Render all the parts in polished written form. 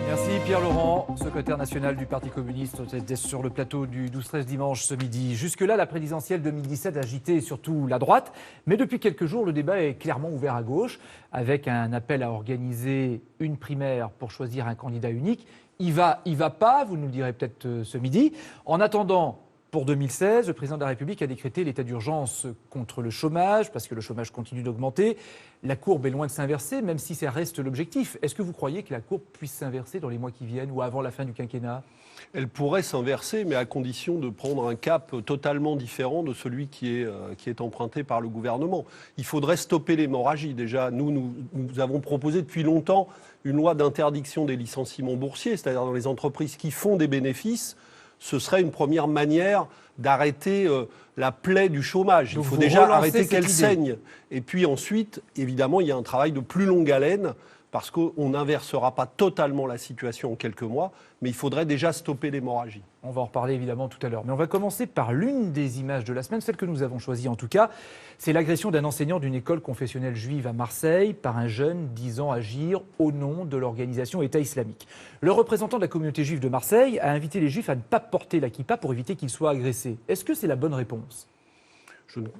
Merci Pierre Laurent, secrétaire national du Parti communiste, était sur le plateau du 12-13 dimanche ce midi. Jusque-là, la présidentielle 2017 agitait surtout la droite, mais depuis quelques jours, le débat est clairement ouvert à gauche, avec un appel à organiser une primaire pour choisir un candidat unique. Il va pas, vous nous le direz peut-être ce midi. En attendant, pour 2016, le président de la République a décrété l'état d'urgence contre le chômage, parce que le chômage continue d'augmenter. La courbe est loin de s'inverser, même si ça reste l'objectif. Est-ce que vous croyez que la courbe puisse s'inverser dans les mois qui viennent ou avant la fin du quinquennat ? Elle pourrait s'inverser, mais à condition de prendre un cap totalement différent de celui qui est emprunté par le gouvernement. Il faudrait stopper l'hémorragie. Déjà, nous avons proposé depuis longtemps une loi d'interdiction des licenciements boursiers, c'est-à-dire dans les entreprises qui font des bénéfices. Ce serait une première manière d'arrêter la plaie du chômage. Il faut déjà arrêter qu'elle saigne. Et puis ensuite, évidemment, il y a un travail de plus longue haleine, parce qu'on n'inversera pas totalement la situation en quelques mois, mais il faudrait déjà stopper l'hémorragie. On va en reparler évidemment tout à l'heure. Mais on va commencer par l'une des images de la semaine, celle que nous avons choisie en tout cas. C'est l'agression d'un enseignant d'une école confessionnelle juive à Marseille par un jeune disant agir au nom de l'organisation État islamique. Le représentant de la communauté juive de Marseille a invité les juifs à ne pas porter la kippa pour éviter qu'ils soient agressés. Est-ce que c'est la bonne réponse ?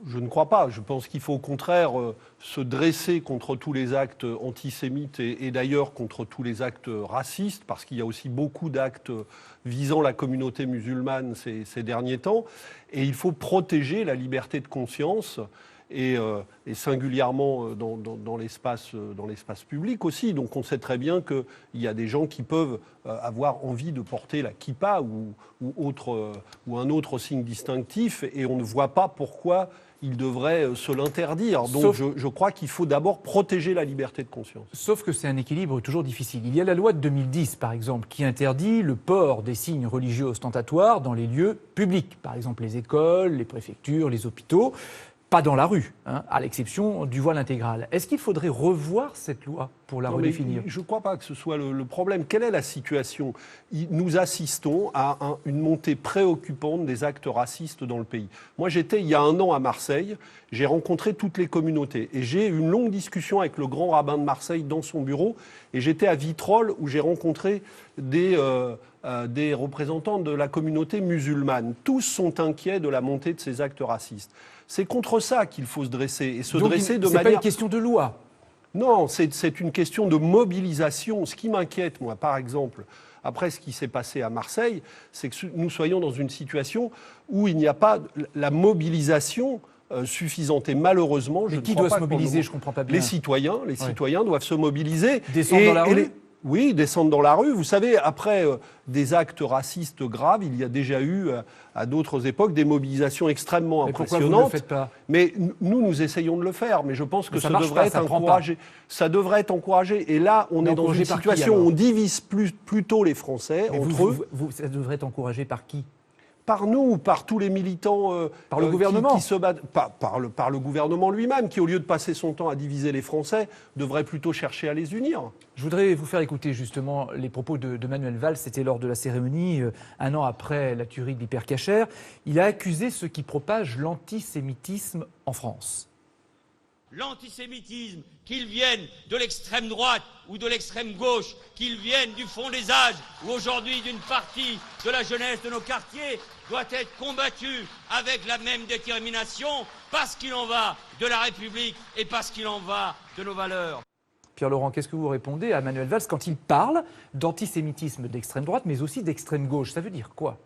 Je ne crois pas. Je pense qu'il faut au contraire se dresser contre tous les actes antisémites et d'ailleurs contre tous les actes racistes, parce qu'il y a aussi beaucoup d'actes visant la communauté musulmane ces derniers temps. Et il faut protéger la liberté de conscience et singulièrement dans l'espace public aussi. Donc on sait très bien qu'il y a des gens qui peuvent avoir envie de porter la kippa ou un autre signe distinctif, et on ne voit pas pourquoi ils devraient se l'interdire. Donc je crois qu'il faut d'abord protéger la liberté de conscience. Sauf que c'est un équilibre toujours difficile. Il y a la loi de 2010, par exemple, qui interdit le port des signes religieux ostentatoires dans les lieux publics. Par exemple, les écoles, les préfectures, les hôpitaux. Pas dans la rue, à l'exception du voile intégral. Est-ce qu'il faudrait revoir cette loi pour la redéfinir ? Je ne crois pas que ce soit le problème. Quelle est la situation ? Nous assistons à une montée préoccupante des actes racistes dans le pays. Moi, j'étais il y a 1 an à Marseille, j'ai rencontré toutes les communautés et j'ai eu une longue discussion avec le grand rabbin de Marseille dans son bureau, et j'étais à Vitrolles où j'ai rencontré des représentants de la communauté musulmane. Tous sont inquiets de la montée de ces actes racistes. C'est contre ça qu'il faut se dresser. Et se dresser de manière... C'est pas une question de loi. Non, c'est une question de mobilisation. Ce qui m'inquiète, moi, par exemple, après ce qui s'est passé à Marseille, c'est que nous soyons dans une situation où il n'y a pas la mobilisation suffisante. Et malheureusement, je ne crois pas... Qui doit se mobiliser ? Je ne comprends pas bien. Les citoyens doivent se mobiliser. Descendre dans la rue ? Oui, descendre dans la rue. Vous savez, après des actes racistes graves, il y a déjà eu, à d'autres époques, des mobilisations extrêmement impressionnantes. Pourquoi vous ne le faites pas ? Mais nous essayons de le faire. Mais je pense que ça devrait être encouragé. Ça devrait être encouragé. Et là, on est dans une situation où on divise plutôt les Français entre eux. Ça devrait être encouragé par qui ? Par nous, par tous les militants par le gouvernement. Qui se battent, par le gouvernement lui-même, qui, au lieu de passer son temps à diviser les Français, devrait plutôt chercher à les unir. Je voudrais vous faire écouter justement les propos de Manuel Valls. C'était lors de la cérémonie, 1 an après la tuerie de l'Hypercacher. Il a accusé ceux qui propagent l'antisémitisme en France. L'antisémitisme, qu'il vienne de l'extrême droite ou de l'extrême gauche, qu'il vienne du fond des âges ou aujourd'hui d'une partie de la jeunesse de nos quartiers, doit être combattu avec la même détermination, parce qu'il en va de la République et parce qu'il en va de nos valeurs. Pierre Laurent, qu'est-ce que vous répondez à Manuel Valls quand il parle d'antisémitisme d'extrême droite, mais aussi d'extrême gauche ? Ça veut dire quoi ?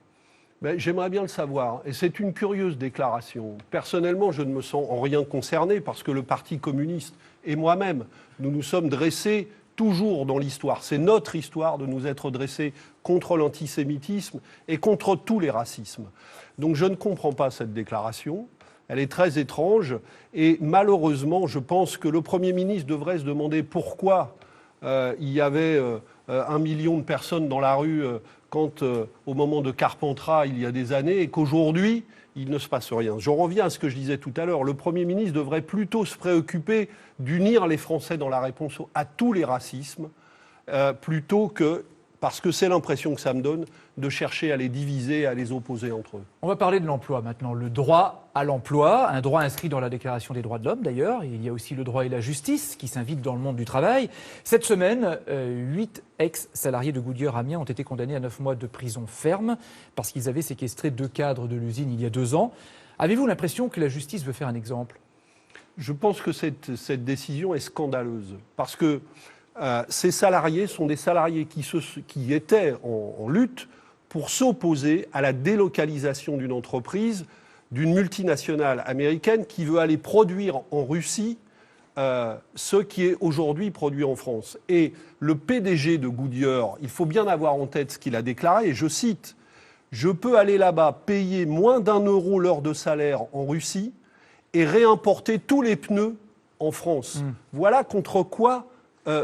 J'aimerais bien le savoir. Et c'est une curieuse déclaration. Personnellement, je ne me sens en rien concerné parce que le Parti communiste et moi-même, nous nous sommes dressés toujours dans l'histoire. C'est notre histoire de nous être dressés contre l'antisémitisme et contre tous les racismes. Donc je ne comprends pas cette déclaration. Elle est très étrange. Et malheureusement, je pense que le Premier ministre devrait se demander pourquoi il y avait 1 million de personnes dans la rue quand, au moment de Carpentras, il y a des années, et qu'aujourd'hui, il ne se passe rien. Je reviens à ce que je disais tout à l'heure. Le Premier ministre devrait plutôt se préoccuper d'unir les Français dans la réponse à tous les racismes, plutôt que parce que c'est l'impression que ça me donne de chercher à les diviser, à les opposer entre eux. On va parler de l'emploi maintenant. Le droit à l'emploi, un droit inscrit dans la Déclaration des droits de l'homme d'ailleurs. Il y a aussi le droit et la justice qui s'invitent dans le monde du travail. Cette semaine, 8 ex-salariés de Goodyear Amiens ont été condamnés à 9 mois de prison ferme parce qu'ils avaient séquestré 2 cadres de l'usine il y a 2 ans. Avez-vous l'impression que la justice veut faire un exemple ? Je pense que cette décision est scandaleuse parce que ces salariés sont des salariés qui étaient en lutte pour s'opposer à la délocalisation d'une entreprise, d'une multinationale américaine qui veut aller produire en Russie ce qui est aujourd'hui produit en France. Et le PDG de Goodyear, il faut bien avoir en tête ce qu'il a déclaré, et je cite, « Je peux aller là-bas payer moins d'1 € l'heure de salaire en Russie et réimporter tous les pneus en France. Voilà contre quoi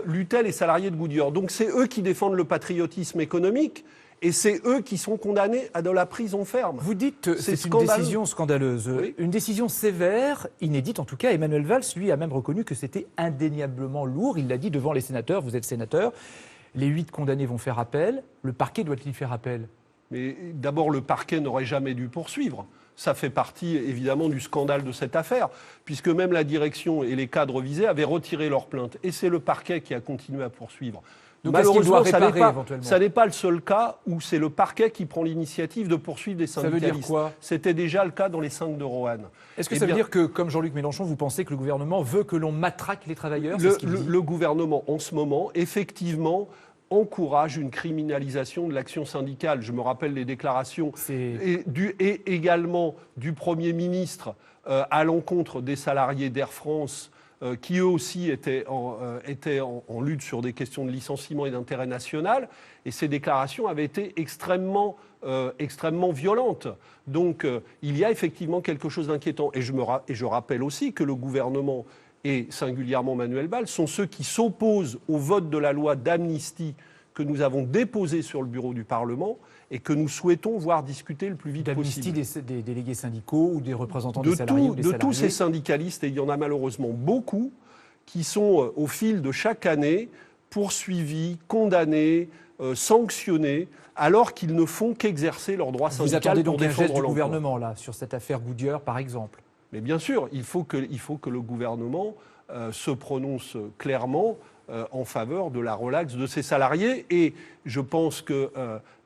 luttaient les salariés de Goodyear. Donc c'est eux qui défendent le patriotisme économique et c'est eux qui sont condamnés à de la prison ferme. Vous dites c'est une décision scandaleuse, oui. Une décision sévère, inédite en tout cas. Emmanuel Valls, lui, a même reconnu que c'était indéniablement lourd. Il l'a dit devant les sénateurs, vous êtes sénateur, les 8 condamnés vont faire appel. Le parquet doit-il faire appel ? Mais d'abord, le parquet n'aurait jamais dû poursuivre. Ça fait partie, évidemment, du scandale de cette affaire, puisque même la direction et les cadres visés avaient retiré leur plainte. Et c'est le parquet qui a continué à poursuivre. Donc, malheureusement, ça n'est pas le seul cas où c'est le parquet qui prend l'initiative de poursuivre des syndicalistes. Ça veut dire quoi ? C'était déjà le cas dans les 5 de Roanne. Est-ce que ça veut dire que, comme Jean-Luc Mélenchon, vous pensez que le gouvernement veut que l'on matraque les travailleurs ? Le gouvernement, en ce moment, effectivement, encourage une criminalisation de l'action syndicale. Je me rappelle les déclarations et également du Premier ministre à l'encontre des salariés d'Air France qui eux aussi étaient en lutte sur des questions de licenciement et d'intérêt national. Et ces déclarations avaient été extrêmement violentes. Donc il y a effectivement quelque chose d'inquiétant. Et je rappelle aussi que le gouvernement et singulièrement Manuel Valls, sont ceux qui s'opposent au vote de la loi d'amnistie que nous avons déposée sur le bureau du Parlement et que nous souhaitons voir discuter le plus vite possible. D'amnistie des délégués syndicaux ou des représentants des salariés ou des salariés. De tous ces syndicalistes, et il y en a malheureusement beaucoup, qui sont au fil de chaque année poursuivis, condamnés, sanctionnés, alors qu'ils ne font qu'exercer leur droit syndical. Vous attendez donc pour un geste du l'emploi. gouvernement là, sur cette affaire Goodyear, par exemple ? Mais bien sûr, il faut que le gouvernement se prononce clairement en faveur de la relaxe de ses salariés. Et je pense que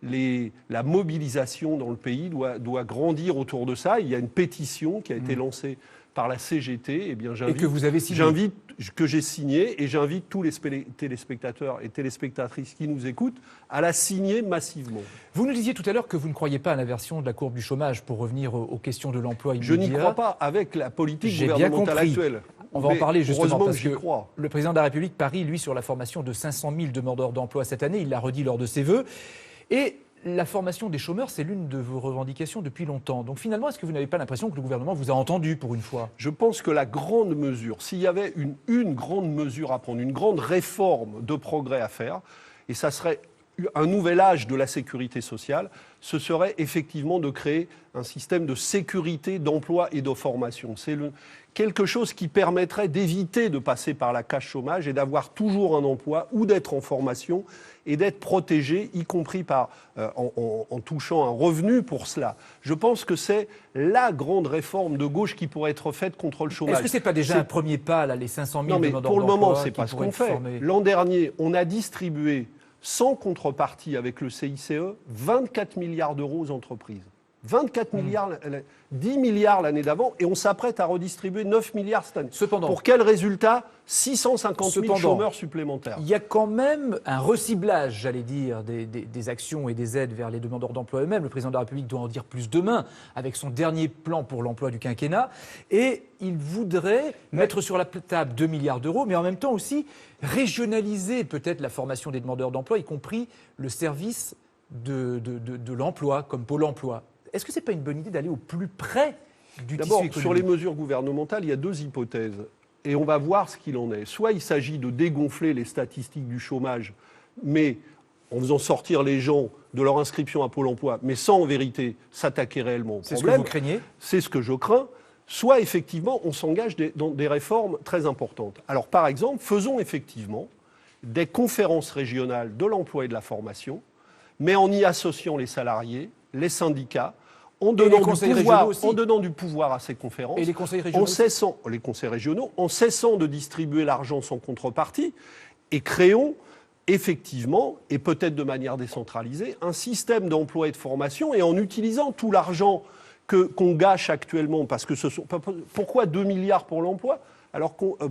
la mobilisation dans le pays doit grandir autour de ça. Il y a une pétition qui a été lancée par la CGT. Eh bien, et que vous avez signée. Que j'ai signée, et j'invite tous les téléspectateurs et téléspectatrices qui nous écoutent à la signer massivement. Vous nous disiez tout à l'heure que vous ne croyez pas à l'inversion de la courbe du chômage pour revenir aux questions de l'emploi immédiat. Je n'y crois pas avec la politique gouvernementale actuelle. On va en parler justement parce que crois. Le président de la République parie, lui, sur la formation de 500 000 demandeurs d'emploi cette année. Il l'a redit lors de ses vœux. Et la formation des chômeurs, c'est l'une de vos revendications depuis longtemps. Donc finalement, est-ce que vous n'avez pas l'impression que le gouvernement vous a entendu pour une fois ? Je pense que la grande mesure, s'il y avait une grande mesure à prendre, une grande réforme de progrès à faire, et ça serait un nouvel âge de la sécurité sociale, ce serait effectivement de créer un système de sécurité, d'emploi et de formation. C'est quelque chose qui permettrait d'éviter de passer par la case chômage et d'avoir toujours un emploi ou d'être en formation et d'être protégé, y compris en touchant un revenu pour cela. Je pense que c'est la grande réforme de gauche qui pourrait être faite contre le chômage. Est-ce que ce n'est pas déjà un premier pas, là, les 500 000 demandeurs d'emploi ? Non, mais pour le moment, ce n'est pas ce qu'on fait. L'an dernier, on a distribué, sans contrepartie avec le CICE, 24 milliards d'euros aux entreprises. 24 milliards, 10 milliards l'année d'avant, et on s'apprête à redistribuer 9 milliards cette année. Cependant, pour quel résultat ? 650 000 chômeurs supplémentaires. Il y a quand même un reciblage, j'allais dire, des actions et des aides vers les demandeurs d'emploi eux-mêmes. Le président de la République doit en dire plus demain avec son dernier plan pour l'emploi du quinquennat. Et il voudrait mettre sur la table 2 milliards d'euros, mais en même temps aussi régionaliser peut-être la formation des demandeurs d'emploi, y compris le service de l'emploi, comme Pôle emploi. Est-ce que ce n'est pas une bonne idée d'aller au plus près du tissu économique ? D'abord, sur les mesures gouvernementales, il y a 2 hypothèses. Et on va voir ce qu'il en est. Soit il s'agit de dégonfler les statistiques du chômage, mais en faisant sortir les gens de leur inscription à Pôle emploi, mais sans en vérité s'attaquer réellement au problème. C'est ce que vous craignez ? C'est ce que je crains. Soit effectivement, on s'engage dans des réformes très importantes. Alors par exemple, faisons effectivement des conférences régionales de l'emploi et de la formation, mais en y associant les salariés, les syndicats, en donnant du pouvoir à ces conférences. Et les conseils régionaux les conseils régionaux, en cessant de distribuer l'argent sans contrepartie, et créons effectivement, et peut-être de manière décentralisée, un système d'emploi et de formation, et en utilisant tout l'argent qu'on gâche actuellement, parce que pourquoi 2 milliards pour l'emploi,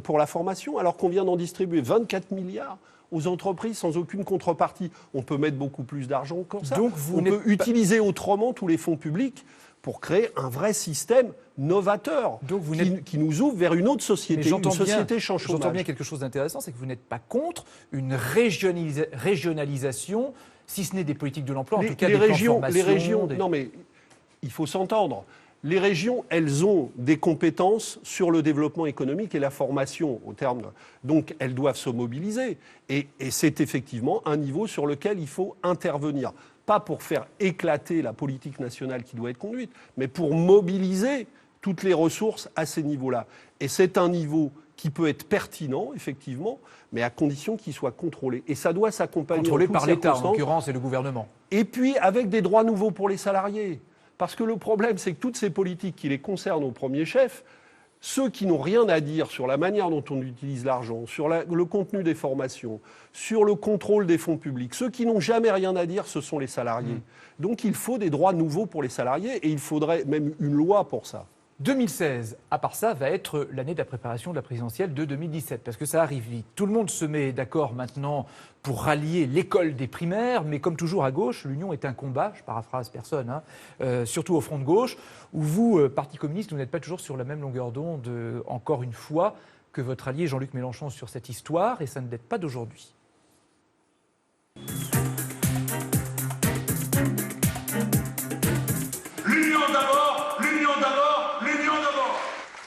pour la formation, alors qu'on vient d'en distribuer 24 milliards aux entreprises sans aucune contrepartie. On peut mettre beaucoup plus d'argent que ça. Donc on peut utiliser autrement tous les fonds publics pour créer un vrai système novateur qui nous ouvre vers une autre société, une société sans chômage. J'entends bien quelque chose d'intéressant, c'est que vous n'êtes pas contre une régionalisation, si ce n'est des politiques de l'emploi, en tout cas des plans de formation. Les régions, non mais il faut s'entendre. Les régions, elles ont des compétences sur le développement économique et la formation, donc elles doivent se mobiliser. Et c'est effectivement un niveau sur lequel il faut intervenir. Pas pour faire éclater la politique nationale qui doit être conduite, mais pour mobiliser toutes les ressources à ces niveaux-là. Et c'est un niveau qui peut être pertinent, effectivement, mais à condition qu'il soit contrôlé. Et ça doit s'accompagner contrôlé par l'État, en l'occurrence, et le gouvernement. Et puis avec des droits nouveaux pour les salariés. Parce que le problème, c'est que toutes ces politiques qui les concernent au premier chef, ceux qui n'ont rien à dire sur la manière dont on utilise l'argent, sur le contenu des formations, sur le contrôle des fonds publics, ceux qui n'ont jamais rien à dire, ce sont les salariés. Donc il faut des droits nouveaux pour les salariés et il faudrait même une loi pour ça. 2016, à part ça, va être l'année de la préparation de la présidentielle de 2017, parce que ça arrive vite. Tout le monde se met d'accord maintenant pour rallier l'école des primaires, mais comme toujours à gauche, l'union est un combat, je paraphrase personne, surtout au front de gauche, où vous, Parti communiste, vous n'êtes pas toujours sur la même longueur d'onde, encore une fois, que votre allié Jean-Luc Mélenchon sur cette histoire, et ça ne date pas d'aujourd'hui.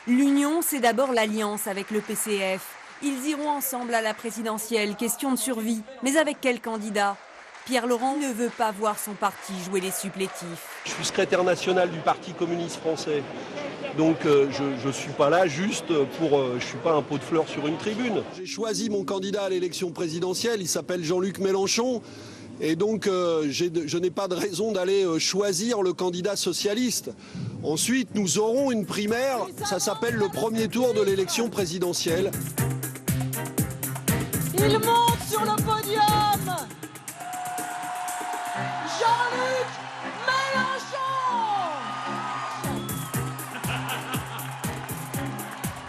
L'union, c'est d'abord l'alliance avec le PCF. Ils iront ensemble à la présidentielle, question de survie. Mais avec quel candidat ? Pierre Laurent ne veut pas voir son parti jouer les supplétifs. Je suis secrétaire national du Parti communiste français. Donc je ne suis pas là juste pour... je ne suis pas un pot de fleurs sur une tribune. J'ai choisi mon candidat à l'élection présidentielle, il s'appelle Jean-Luc Mélenchon. Et donc je n'ai pas de raison d'aller choisir le candidat socialiste. Ensuite, nous aurons une primaire, ça s'appelle le premier tour de l'élection présidentielle. Il monte sur le podium, Jean-Luc Mélenchon.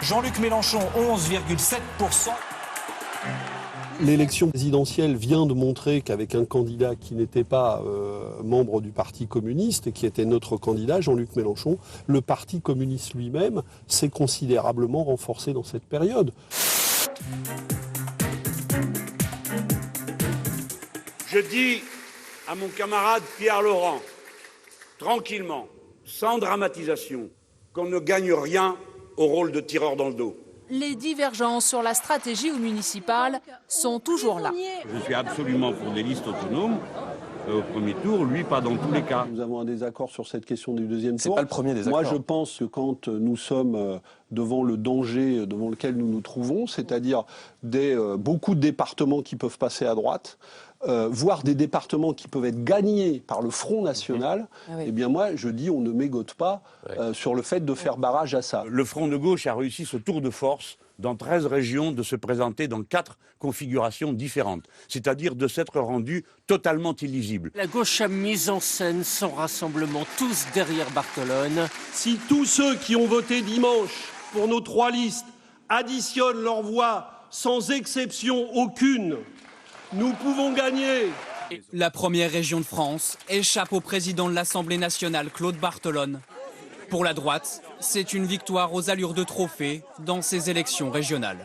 Jean-Luc Mélenchon, 11,7%. L'élection présidentielle vient de montrer qu'avec un candidat qui n'était pas membre du Parti communiste et qui était notre candidat, Jean-Luc Mélenchon, le Parti communiste lui-même s'est considérablement renforcé dans cette période. Je dis à mon camarade Pierre Laurent, tranquillement, sans dramatisation, qu'on ne gagne rien au rôle de tireur dans le dos. Les divergences sur la stratégie municipale sont toujours là. Je suis absolument pour des listes autonomes au premier tour, lui pas dans tous les cas. Nous avons un désaccord sur cette question du deuxième tour. C'est pas le premier désaccord. Moi, je pense que quand nous sommes devant le danger devant lequel nous nous trouvons, c'est-à-dire beaucoup de départements qui peuvent passer à droite, voire des départements qui peuvent être gagnés par le Front National, eh bien moi, je dis on ne mégote pas sur le fait de faire barrage à ça. Le Front de gauche a réussi ce tour de force dans 13 régions de se présenter dans 4 configurations différentes, c'est-à-dire de s'être rendu totalement illisible. La gauche a mis en scène son rassemblement, tous derrière Barthelone. Si tous ceux qui ont voté dimanche pour nos 3 listes additionnent leurs voix sans exception aucune, nous pouvons gagner. La première région de France échappe au président de l'Assemblée nationale, Claude Barthelone. Pour la droite, c'est une victoire aux allures de trophée dans ces élections régionales.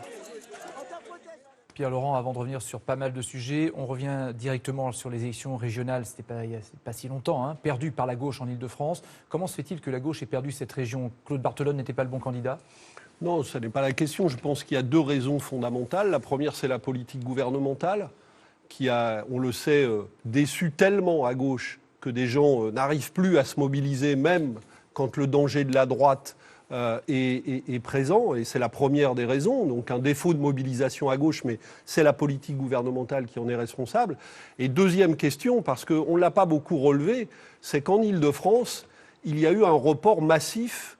Pierre Laurent, avant de revenir sur pas mal de sujets, on revient directement sur les élections régionales, c'était pas si longtemps, perdues par la gauche en Ile-de-France. Comment se fait-il que la gauche ait perdu cette région ? Claude Barthelone n'était pas le bon candidat ? Non, ce n'est pas la question. Je pense qu'il y a 2 raisons fondamentales. La première, c'est la politique gouvernementale qui a, on le sait, déçu tellement à gauche que des gens n'arrivent plus à se mobiliser, même quand le danger de la droite est présent, et c'est la première des raisons, donc un défaut de mobilisation à gauche, mais c'est la politique gouvernementale qui en est responsable. Et deuxième question, parce qu'on ne l'a pas beaucoup relevé, c'est qu'en Île-de-France, il y a eu un report massif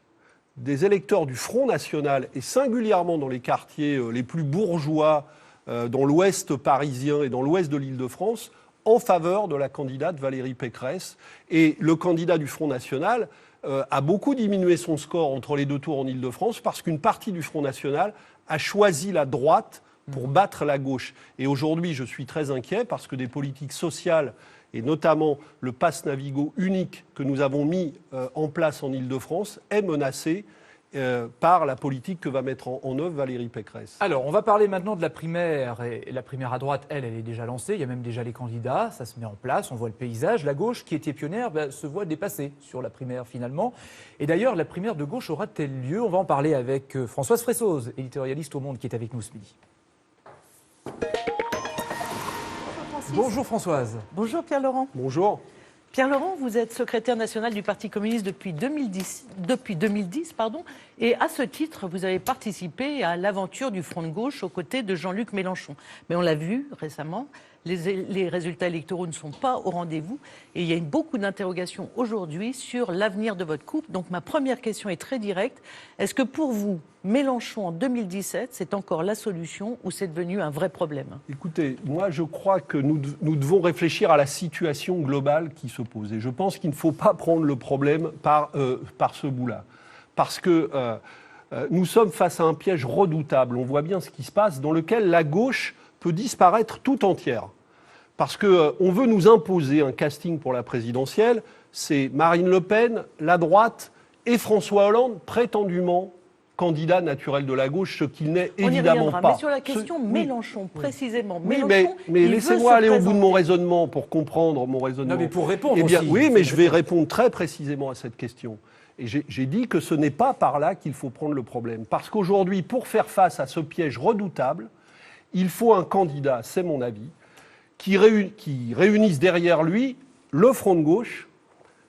des électeurs du Front National, et singulièrement dans les quartiers les plus bourgeois, dans l'ouest parisien et dans l'ouest de l'Île-de-France, en faveur de la candidate Valérie Pécresse. Et le candidat du Front National a beaucoup diminué son score entre les deux tours en Île-de-France parce qu'une partie du Front National a choisi la droite pour battre la gauche. Et aujourd'hui, je suis très inquiet parce que des politiques sociales, et notamment le pass Navigo unique que nous avons mis en place en Île-de-France, est menacé par la politique que va mettre en œuvre Valérie Pécresse. Alors, on va parler maintenant de la primaire. Et la primaire à droite, elle est déjà lancée. Il y a même déjà les candidats. Ça se met en place. On voit le paysage. La gauche, qui était pionnière, se voit dépassée sur la primaire finalement. Et d'ailleurs, la primaire de gauche aura-t-elle lieu? On va en parler avec Françoise Fressoz, éditorialiste au Monde, qui est avec nous ce midi. Bonjour Françoise. Bonjour Pierre-Laurent. Bonjour. Pierre-Laurent, vous êtes secrétaire national du Parti communiste depuis 2010, et à ce titre, vous avez participé à l'aventure du Front de gauche aux côtés de Jean-Luc Mélenchon. Mais on l'a vu récemment, les résultats électoraux ne sont pas au rendez-vous et il y a beaucoup d'interrogations aujourd'hui sur l'avenir de votre couple. Donc ma première question est très directe. Est-ce que pour vous, Mélenchon en 2017, c'est encore la solution ou c'est devenu un vrai problème? Écoutez, moi je crois que nous devons réfléchir à la situation globale qui se pose. Et je pense qu'il ne faut pas prendre le problème par ce bout-là. Parce que nous sommes face à un piège redoutable. On voit bien ce qui se passe, dans lequel la gauche peut disparaître tout entière. Parce qu'on veut nous imposer un casting pour la présidentielle. C'est Marine Le Pen, la droite et François Hollande, prétendument candidat naturel de la gauche, ce qu'il n'est évidemment pas. Mais sur la question Mélenchon, précisément. Oui, Mélenchon, mais laissez-moi aller au bout de mon raisonnement pour comprendre mon raisonnement. Non, mais pour répondre bien, aussi. Oui, mais je vais répondre très précisément à cette question. Et j'ai dit que ce n'est pas par là qu'il faut prendre le problème. Parce qu'aujourd'hui, pour faire face à ce piège redoutable, il faut un candidat, c'est mon avis, qui réunisse derrière lui le Front de gauche,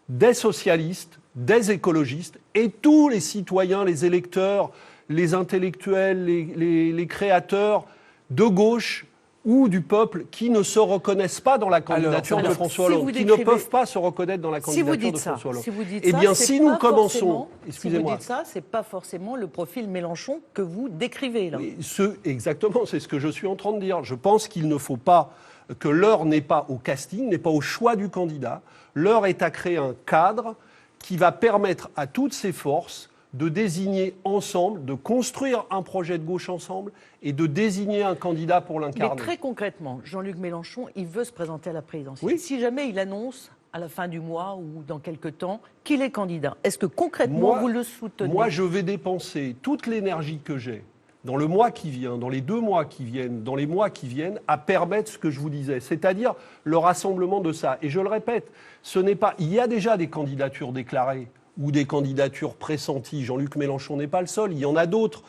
des socialistes, des écologistes et tous les citoyens, les électeurs, les intellectuels, les créateurs de gauche ou du peuple qui ne se reconnaissent pas dans la candidature de François Hollande, qui ne peuvent pas se reconnaître dans la candidature de François Hollande. Si vous dites eh bien, ça, si nous commençons... Excusez-moi. Si vous dites ça, c'est pas forcément le profil Mélenchon que vous décrivez, là. Exactement, c'est ce que je suis en train de dire. Je pense qu'il ne faut pas... que l'heure n'est pas au casting, n'est pas au choix du candidat. L'heure est à créer un cadre qui va permettre à toutes ces forces de désigner ensemble, de construire un projet de gauche ensemble et de désigner un candidat pour l'incarner. Mais très concrètement, Jean-Luc Mélenchon, il veut se présenter à la présidentielle. Oui. Si jamais il annonce à la fin du mois ou dans quelques temps qu'il est candidat, est-ce que concrètement vous le soutenez? Moi, je vais dépenser toute l'énergie que j'ai dans le mois qui vient, dans les 2 mois qui viennent, dans les mois qui viennent, à permettre ce que je vous disais, c'est-à-dire le rassemblement de ça. Et je le répète, ce n'est pas... Il y a déjà des candidatures déclarées ou des candidatures pressenties. Jean-Luc Mélenchon n'est pas le seul. Il y en a d'autres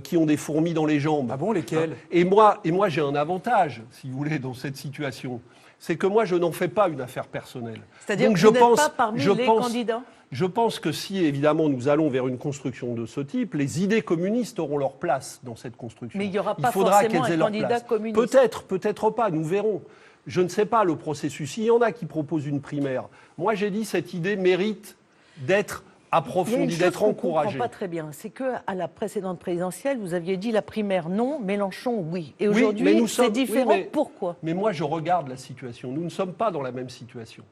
qui ont des fourmis dans les jambes. Ah bon, lesquelles? Et moi, j'ai un avantage, si vous voulez, dans cette situation. C'est que moi, je n'en fais pas une affaire personnelle. C'est-à-dire que vous n'êtes pas parmi les candidats? Je pense que si, évidemment, nous allons vers une construction de ce type, les idées communistes auront leur place dans cette construction. Mais il n'y aura pas forcément un candidat communiste. Peut-être pas, nous verrons. Je ne sais pas le processus. Il y en a qui proposent une primaire. Moi, j'ai dit cette idée mérite d'être approfondie, d'être encouragée. Je ne comprends pas très bien. C'est qu'à la précédente présidentielle, vous aviez dit la primaire non, Mélenchon oui. Et aujourd'hui, c'est différent. Pourquoi? Mais moi, je regarde la situation. Nous ne sommes pas dans la même situation.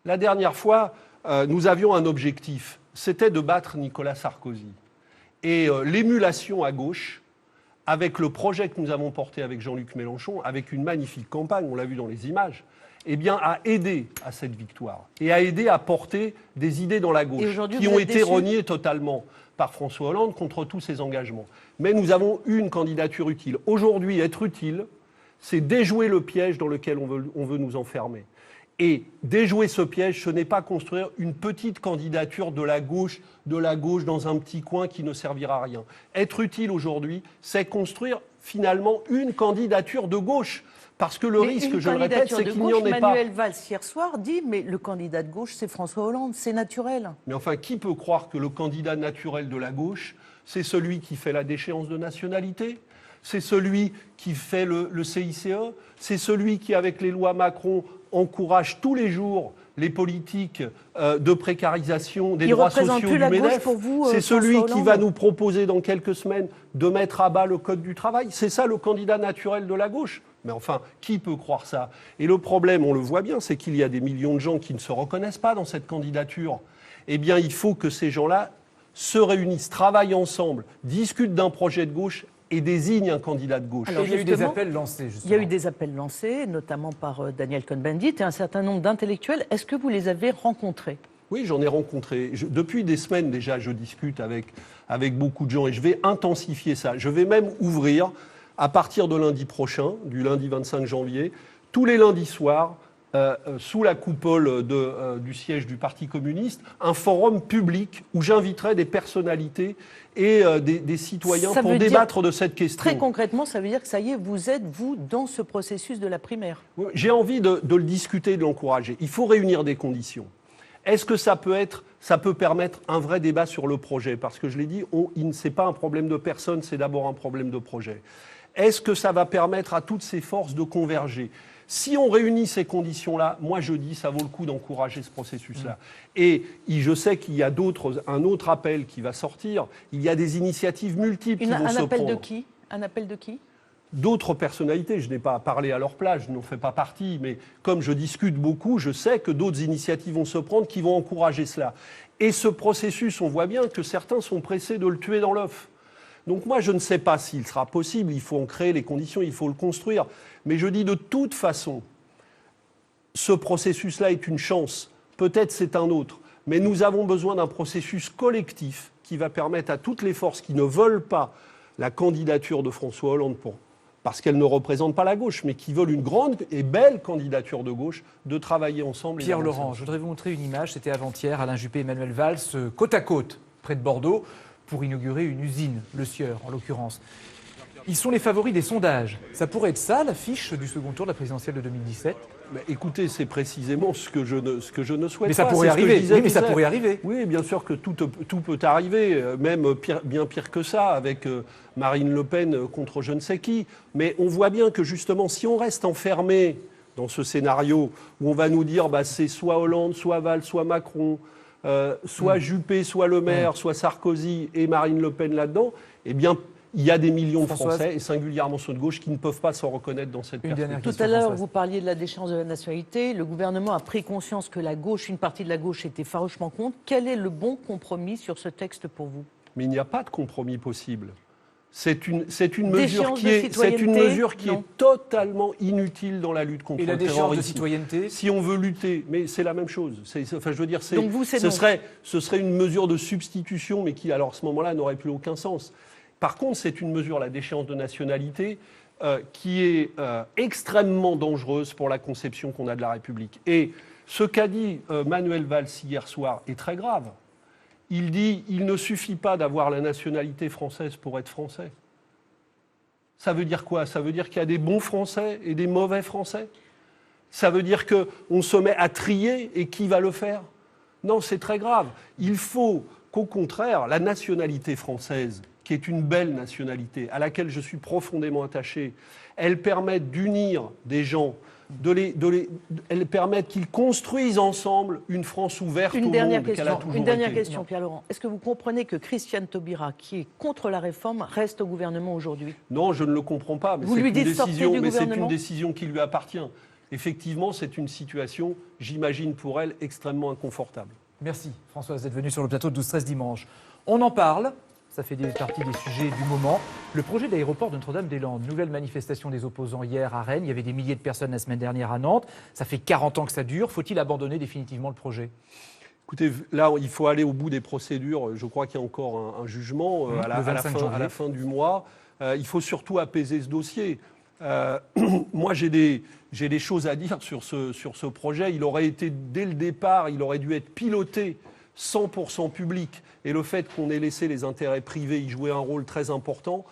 La dernière fois, nous avions un objectif, c'était de battre Nicolas Sarkozy. Et l'émulation à gauche, avec le projet que nous avons porté avec Jean-Luc Mélenchon, avec une magnifique campagne, on l'a vu dans les images, eh bien, a aidé à cette victoire et a aidé à porter des idées dans la gauche qui ont été reniées totalement par François Hollande contre tous ses engagements. Mais nous avons eu une candidature utile. Aujourd'hui, être utile, c'est déjouer le piège dans lequel on veut nous enfermer. Et déjouer ce piège, ce n'est pas construire une petite candidature de la gauche dans un petit coin qui ne servira à rien. Être utile aujourd'hui, c'est construire finalement une candidature de gauche. Parce que le risque, je le répète, c'est qu'il n'y en ait pas. Manuel Valls, hier soir, dit « mais le candidat de gauche, c'est François Hollande, c'est naturel ». Mais enfin, qui peut croire que le candidat naturel de la gauche, c'est celui qui fait la déchéance de nationalité ? C'est celui qui fait le CICE ? C'est celui qui, avec les lois Macron, encourage tous les jours les politiques de précarisation des droits sociaux du MEDEF. C'est celui qui va nous proposer dans quelques semaines de mettre à bas le Code du travail. C'est ça le candidat naturel de la gauche. Mais enfin, qui peut croire ça ? Et le problème, on le voit bien, c'est qu'il y a des millions de gens qui ne se reconnaissent pas dans cette candidature. Eh bien, il faut que ces gens-là se réunissent, travaillent ensemble, discutent d'un projet de gauche et désigne un candidat de gauche. Alors, il y a eu des appels lancés, justement. Il y a eu des appels lancés, notamment par Daniel Cohn-Bendit et un certain nombre d'intellectuels. Est-ce que vous les avez rencontrés ? Oui, j'en ai rencontré. Depuis des semaines déjà, je discute avec beaucoup de gens et je vais intensifier ça. Je vais même ouvrir, à partir de lundi prochain, du lundi 25 janvier, tous les lundis soirs, sous la coupole du siège du Parti communiste, un forum public où j'inviterai des personnalités et des citoyens pour débattre de cette question. Très concrètement, ça veut dire que ça y est, vous êtes, vous, dans ce processus de la primaire. J'ai envie de le discuter, de l'encourager. Il faut réunir des conditions. Est-ce que ça peut permettre un vrai débat sur le projet ? Parce que je l'ai dit, ce n'est pas un problème de personne, c'est d'abord un problème de projet. Est-ce que ça va permettre à toutes ces forces de converger ? Si on réunit ces conditions-là, moi je dis ça vaut le coup d'encourager ce processus-là. Et je sais qu'il y a un autre appel qui va sortir. Il y a des initiatives multiples qui vont se prendre. Un appel de qui ? D'autres personnalités. Je n'ai pas parlé à leur place, je n'en fais pas partie. Mais comme je discute beaucoup, je sais que d'autres initiatives vont se prendre qui vont encourager cela. Et ce processus, on voit bien que certains sont pressés de le tuer dans l'œuf. Donc moi, je ne sais pas s'il sera possible, il faut en créer les conditions, il faut le construire. Mais je dis de toute façon, ce processus-là est une chance. Peut-être c'est un autre. Mais nous avons besoin d'un processus collectif qui va permettre à toutes les forces qui ne veulent pas la candidature de François Hollande parce qu'elle ne représente pas la gauche, mais qui veulent une grande et belle candidature de gauche, de travailler ensemble. Pierre Laurent, je voudrais vous montrer une image, c'était avant-hier, Alain Juppé et Manuel Valls, côte à côte, près de Bordeaux, pour inaugurer une usine, Le Sieur en l'occurrence. Ils sont les favoris des sondages. Ça pourrait être ça, l'affiche du second tour de la présidentielle de 2017 ? Écoutez, c'est précisément ce que je ne souhaite pas. Mais ça pourrait arriver. Oui, mais ça pourrait arriver. Oui, bien sûr que tout peut arriver, même bien pire que ça, avec Marine Le Pen contre je ne sais qui. Mais on voit bien que justement, si on reste enfermé dans ce scénario où on va nous dire c'est soit Hollande, soit Valls, soit Macron, soit Juppé, soit Le Maire, soit Sarkozy et Marine Le Pen là-dedans, eh bien, il y a des millions de Français, et singulièrement ceux de gauche, qui ne peuvent pas se reconnaître dans cette perspective. Tout à l'heure, vous parliez de la déchéance de la nationalité. Le gouvernement a pris conscience que une partie de la gauche était farouchement contre. Quel est le bon compromis sur ce texte pour vous ? Mais il n'y a pas de compromis possible. C'est une mesure qui est totalement inutile dans la lutte contre le terrorisme. Et la déchéance de citoyenneté ? Si on veut lutter, mais c'est la même chose. Je veux dire, Donc vous, ce serait une mesure de substitution, mais qui, alors, à ce moment-là, n'aurait plus aucun sens. Par contre, c'est une mesure, la déchéance de nationalité, qui est extrêmement dangereuse pour la conception qu'on a de la République. Et ce qu'a dit Manuel Valls hier soir est très grave. Il dit il ne suffit pas d'avoir la nationalité française pour être français. Ça veut dire quoi ? Ça veut dire qu'il y a des bons Français et des mauvais Français ? Ça veut dire qu'on se met à trier et qui va le faire ? Non, c'est très grave. Il faut qu'au contraire, la nationalité française, qui est une belle nationalité, à laquelle je suis profondément attaché, elle permet d'unir des gens, elle permet qu'ils construisent ensemble une France ouverte au monde qu'elle a toujours été. Une dernière question, Pierre Laurent. Est-ce que vous comprenez que Christiane Taubira, qui est contre la réforme, reste au gouvernement aujourd'hui ? Non, je ne le comprends pas. Mais c'est une décision qui lui appartient. Effectivement, c'est une situation, j'imagine pour elle, extrêmement inconfortable. Merci Françoise d'être venue sur le plateau de 12-13 dimanche. On en parle. Ça fait partie des sujets du moment. Le projet d'aéroport de Notre-Dame-des-Landes, nouvelle manifestation des opposants hier à Rennes. Il y avait des milliers de personnes la semaine dernière à Nantes. Ça fait 40 ans que ça dure. Faut-il abandonner définitivement le projet ? Écoutez, là, il faut aller au bout des procédures. Je crois qu'il y a encore un jugement à la fin du mois. Il faut surtout apaiser ce dossier. Moi, j'ai des choses à dire sur ce projet. Il aurait été, dès le départ, il aurait dû être piloté 100% public. Et le fait qu'on ait laissé les intérêts privés y jouer un rôle très important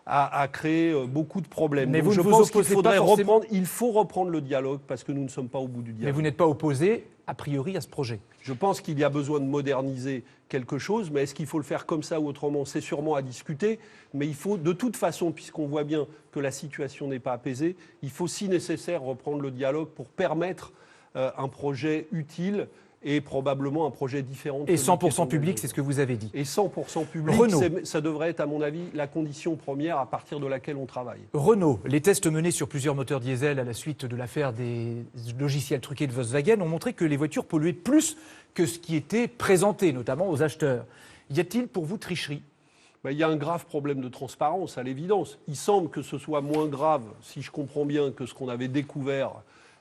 a créé beaucoup de problèmes. Mais donc vous je ne pense vous qu'il opposez pas il faut reprendre le dialogue parce que nous ne sommes pas au bout du dialogue. Mais vous n'êtes pas opposé, a priori, à ce projet. Je pense qu'il y a besoin de moderniser quelque chose, mais est-ce qu'il faut le faire comme ça ou autrement? C'est sûrement à discuter, mais il faut de toute façon, puisqu'on voit bien que la situation n'est pas apaisée, il faut si nécessaire reprendre le dialogue pour permettre un projet utile et probablement un projet différent. Et 100% public, c'est ce que vous avez dit. Et 100% public, ça devrait être, à mon avis, la condition première à partir de laquelle on travaille. Renault, les tests menés sur plusieurs moteurs diesel à la suite de l'affaire des logiciels truqués de Volkswagen ont montré que les voitures polluaient plus que ce qui était présenté, notamment aux acheteurs. Y a-t-il pour vous tricherie? Il y a un grave problème de transparence, à l'évidence. Il semble que ce soit moins grave, si je comprends bien, que ce qu'on avait découvert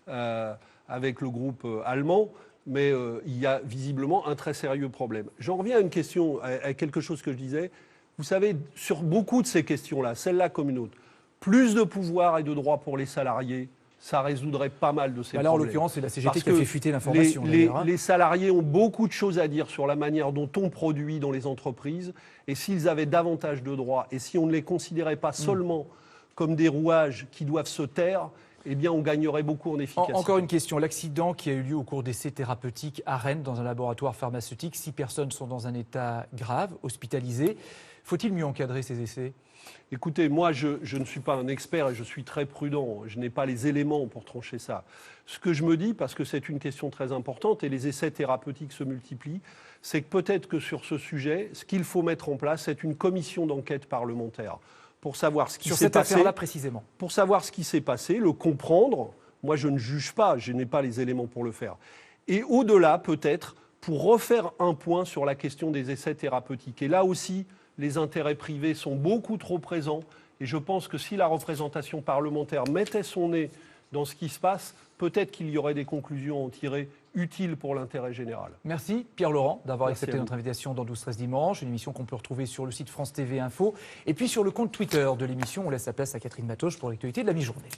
avec le groupe allemand. Mais il y a visiblement un très sérieux problème. J'en reviens à une question, à quelque chose que je disais. Vous savez, sur beaucoup de ces questions-là, celle-là comme une autre, plus de pouvoir et de droits pour les salariés, ça résoudrait pas mal de ces problèmes. Là, en l'occurrence, c'est la CGT qui a fait fuiter l'information. Les salariés ont beaucoup de choses à dire sur la manière dont on produit dans les entreprises. Et s'ils avaient davantage de droits, et si on ne les considérait pas seulement comme des rouages qui doivent se taire, eh bien, on gagnerait beaucoup en efficacité. Encore une question. L'accident qui a eu lieu au cours d'essais thérapeutiques à Rennes, dans un laboratoire pharmaceutique, 6 personnes sont dans un état grave, hospitalisées. Faut-il mieux encadrer ces essais? Écoutez, moi, je ne suis pas un expert et je suis très prudent. Je n'ai pas les éléments pour trancher ça. Ce que je me dis, parce que c'est une question très importante et les essais thérapeutiques se multiplient, c'est que peut-être que sur ce sujet, ce qu'il faut mettre en place, c'est une commission d'enquête parlementaire. Pour savoir ce qui s'est passé. Sur cette affaire-là précisément. Pour savoir ce qui s'est passé, le comprendre. Moi, je ne juge pas, je n'ai pas les éléments pour le faire. Et au-delà, peut-être, pour refaire un point sur la question des essais thérapeutiques. Et là aussi, les intérêts privés sont beaucoup trop présents. Et je pense que si la représentation parlementaire mettait son nez dans ce qui se passe, peut-être qu'il y aurait des conclusions à en tirer utiles pour l'intérêt général. Merci Pierre Laurent d'avoir accepté notre invitation dans 12-13 dimanche, une émission qu'on peut retrouver sur le site France TV Info et puis sur le compte Twitter de l'émission. On laisse la place à Catherine Matoche pour l'actualité de la mi-journée.